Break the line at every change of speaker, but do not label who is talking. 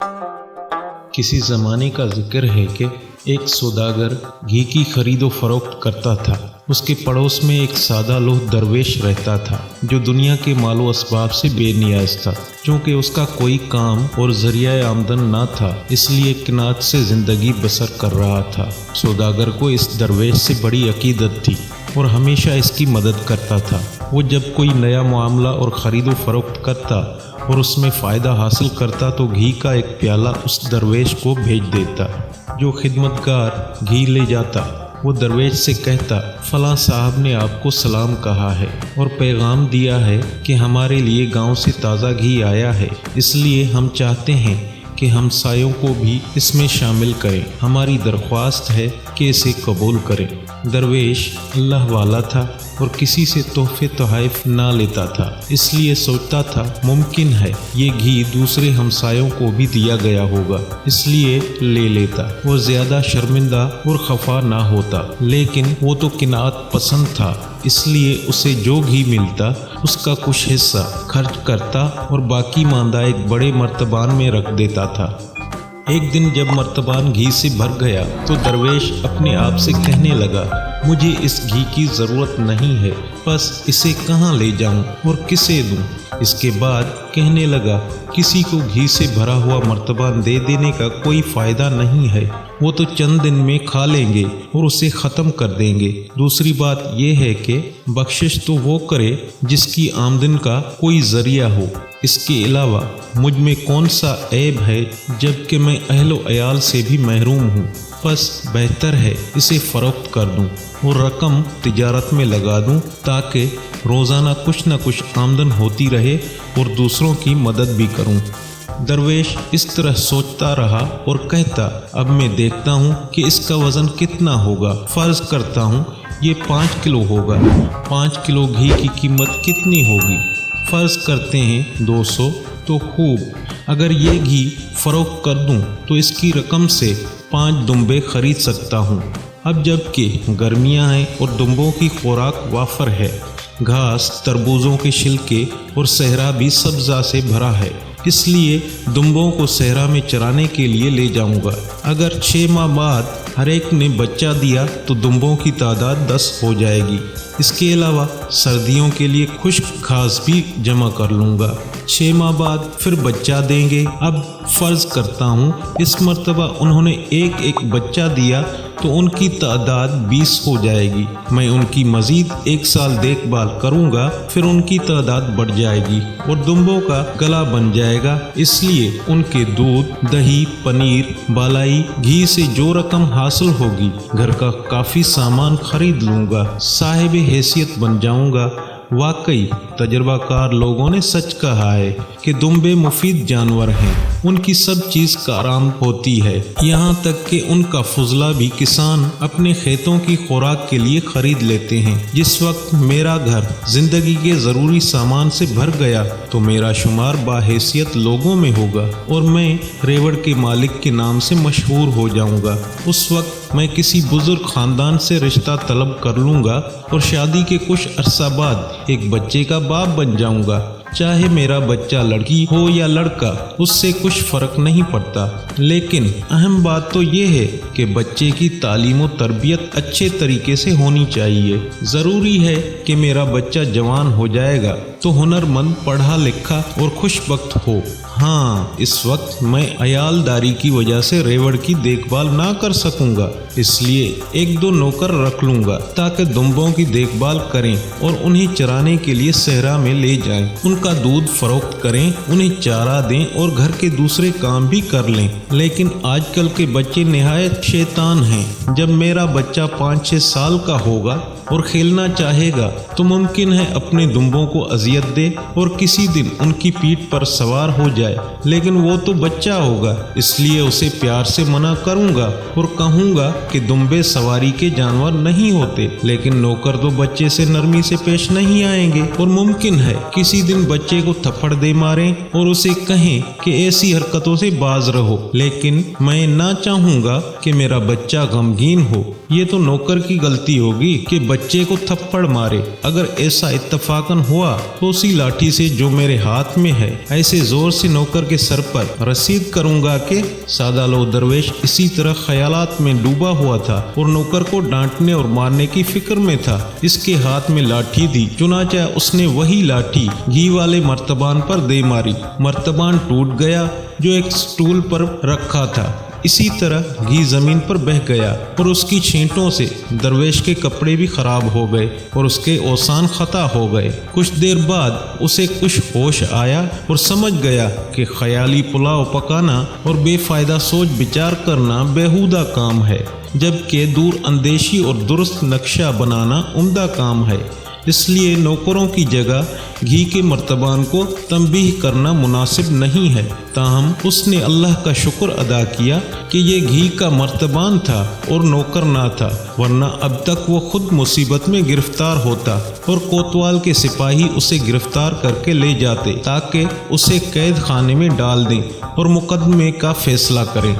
किसी ज़माने का जिक्र है कि एक सौदागर घी की खरीद व फरोख्त करता था। उसके पड़ोस में एक सादा लोह दरवेश रहता था जो दुनिया के मालो असबाब से बेनियाज था। चूँकि उसका कोई काम और ज़रिया आमदन ना था, इसलिए किनात से ज़िंदगी बसर कर रहा था। सौदागर को इस दरवेश से बड़ी अकीदत थी और हमेशा इसकी मदद करता था। वो जब कोई नया मामला और ख़रीद व फरोख्त करता और उसमें फ़ायदा हासिल करता तो घी का एक प्याला उस दरवेश को भेज देता। जो खिदमतगार घी ले जाता वो दरवेश से कहता, फ़लाँ साहब ने आपको सलाम कहा है और पैगाम दिया है कि हमारे लिए गांव से ताज़ा घी आया है, इसलिए हम चाहते हैं कि हमसायों को भी इसमें शामिल करें। हमारी दरख्वास्त है कि इसे कबूल करें। दरवेश अल्लाह वाला था और किसी से तोहफे तोहफ़ ना लेता था, इसलिए सोचता था मुमकिन है ये घी दूसरे हमसायों को भी दिया गया होगा, इसलिए ले लेता। वो ज़्यादा शर्मिंदा और खफा ना होता, लेकिन वो तो किनात पसंद था, इसलिए उसे जो घी मिलता उसका कुछ हिस्सा खर्च करता और बाकी मांदा एक बड़े मर्तबान में रख देता था। एक दिन जब मर्तबान घी से भर गया तो दरवेश अपने आप से कहने लगा, मुझे इस घी की ज़रूरत नहीं है, बस इसे कहाँ ले जाऊँ और किसे दूँ। इसके बाद कहने लगा, किसी को घी से भरा हुआ मर्तबान दे देने का कोई फ़ायदा नहीं है, वो तो चंद दिन में खा लेंगे और उसे ख़त्म कर देंगे। दूसरी बात यह है कि बख्शिश तो वो करे जिसकी आमदन का कोई ज़रिया हो। इसके अलावा मुझ में कौन सा ऐब है जबकि मैं अहलो अयाल से भी महरूम हूँ। बस बेहतर है इसे फ़रोख्त कर दूँ और रकम तिजारत में लगा दूँ ताकि रोज़ाना कुछ न कुछ आमदन होती रहे और दूसरों की मदद भी करूँ। दरवेश इस तरह सोचता रहा और कहता, अब मैं देखता हूँ कि इसका वज़न कितना होगा। फ़र्ज़ करता हूँ ये 5 किलो होगा। 5 किलो घी की कीमत कितनी होगी? फ़र्ज़ करते हैं 200। तो खूब, अगर ये घी फ़रोख्त कर दूँ तो इसकी रकम से 5 दुम्बे ख़रीद सकता हूँ। अब जबकि गर्मियाँ हैं और दुम्बों की खुराक वाफर है, घास, तरबूजों के छिलके और सहरा भी सब्ज़ा से भरा है, इसलिए दुम्बों को सहरा में चराने के लिए ले जाऊंगा। अगर 6 माह बाद हर एक ने बच्चा दिया तो दुम्बों की तादाद 10 हो जाएगी। इसके अलावा सर्दियों के लिए खुश्क घास भी जमा कर लूँगा। 6 माह बाद फिर बच्चा देंगे। अब फ़र्ज़ करता हूँ इस मर्तबा उन्होंने एक बच्चा दिया तो उनकी तादाद 20 हो जाएगी। मैं उनकी मज़ीद 1 साल देखभाल करूँगा, फिर उनकी तादाद बढ़ जाएगी और दुम्बों का गला बन जाएगा। इसलिए उनके दूध, दही, पनीर, बालाई, घी से जो रकम हासिल होगी घर का काफ़ी सामान खरीद लूँगा, साहिब हैसियत बन जाऊँगा। वाकई तजर्बाकार लोगों ने सच कहा है कि दुम्बे मुफीद जानवर हैं, उनकी सब चीज़ कारआमद होती है, यहाँ तक कि उनका फुजला भी किसान अपने खेतों की खुराक के लिए खरीद लेते हैं। जिस वक्त मेरा घर जिंदगी के ज़रूरी सामान से भर गया तो मेरा शुमार बाहैसियत लोगों में होगा और मैं रेवड़ के मालिक के नाम से मशहूर हो जाऊंगा। उस वक्त मैं किसी बुजुर्ग ख़ानदान से रिश्ता तलब कर लूँगा और शादी के कुछ अरसा बाद एक बच्चे का बाप बन जाऊंगा। चाहे मेरा बच्चा लड़की हो या लड़का, उससे कुछ फ़र्क नहीं पड़ता, लेकिन अहम बात तो ये है कि बच्चे की तालीम और तरबियत अच्छे तरीके से होनी चाहिए। ज़रूरी है कि मेरा बच्चा जवान हो जाएगा तो हुनरमंद, पढ़ा लिखा और खुशबख्त हो। हाँ, इस वक्त मैं अयालदारी की वजह से रेवड़ की देखभाल ना कर सकूंगा, इसलिए 1-2 नौकर रख लूंगा ताकि दुम्बों की देखभाल करें और उन्हें चराने के लिए सहरा में ले जाएं, उनका दूध फरोख्त करें, उन्हें चारा दें और घर के दूसरे काम भी कर लें। लेकिन आजकल के बच्चे निहायत शैतान हैं। जब मेरा बच्चा 5-6 साल का होगा और खेलना चाहेगा तो मुमकिन है अपने दुम्बों को अजियत दे और किसी दिन उनकी पीठ पर सवार हो जाए, लेकिन वो तो बच्चा होगा, इसलिए उसे प्यार से मना करूंगा और कहूंगा कि दुम्बे सवारी के जानवर नहीं होते। लेकिन नौकर तो बच्चे से नरमी से पेश नहीं आएंगे और मुमकिन है किसी दिन बच्चे को थप्पड़ दे मारें और उसे कहें कि ऐसी हरकतों से बाज रहो। लेकिन मैं ना चाहूंगा कि मेरा बच्चा गमगीन हो। یہ تو نوکر کی غلطی ہوگی کہ بچے کو تھپڑ مارے۔ اگر ایسا اتفاقاً ہوا تو اسی لاٹھی سے جو میرے ہاتھ میں ہے ایسے زور سے نوکر کے سر پر رسید کروں گا کہ سادہ لوح درویش اسی طرح خیالات میں ڈوبا ہوا تھا اور نوکر کو ڈانٹنے اور مارنے کی فکر میں تھا۔ اس کے ہاتھ میں لاٹھی دی، چنانچہ اس نے وہی لاٹھی گھی والے مرتبان پر دے ماری۔ مرتبان ٹوٹ گیا جو ایک سٹول پر رکھا تھا۔ اسی طرح گھی زمین پر بہہ گیا اور اس کی چھینٹوں سے درویش کے کپڑے بھی خراب ہو گئے اور اس کے اوسان خطا ہو گئے۔ کچھ دیر بعد اسے کچھ ہوش آیا اور سمجھ گیا کہ خیالی پلاؤ پکانا اور بے فائدہ سوچ بچار کرنا بیہودہ کام ہے، جبکہ دور اندیشی اور درست نقشہ بنانا عمدہ کام ہے۔ اس لیے نوکروں کی جگہ گھی کے مرتبان کو تنبیہ کرنا مناسب نہیں ہے۔ تاہم اس نے اللہ کا شکر ادا کیا کہ یہ گھی کا مرتبان تھا اور نوکر نہ تھا، ورنہ اب تک وہ خود مصیبت میں گرفتار ہوتا اور کوتوال کے سپاہی اسے گرفتار کر کے لے جاتے تاکہ اسے قید خانے میں ڈال دیں اور مقدمے کا فیصلہ کریں۔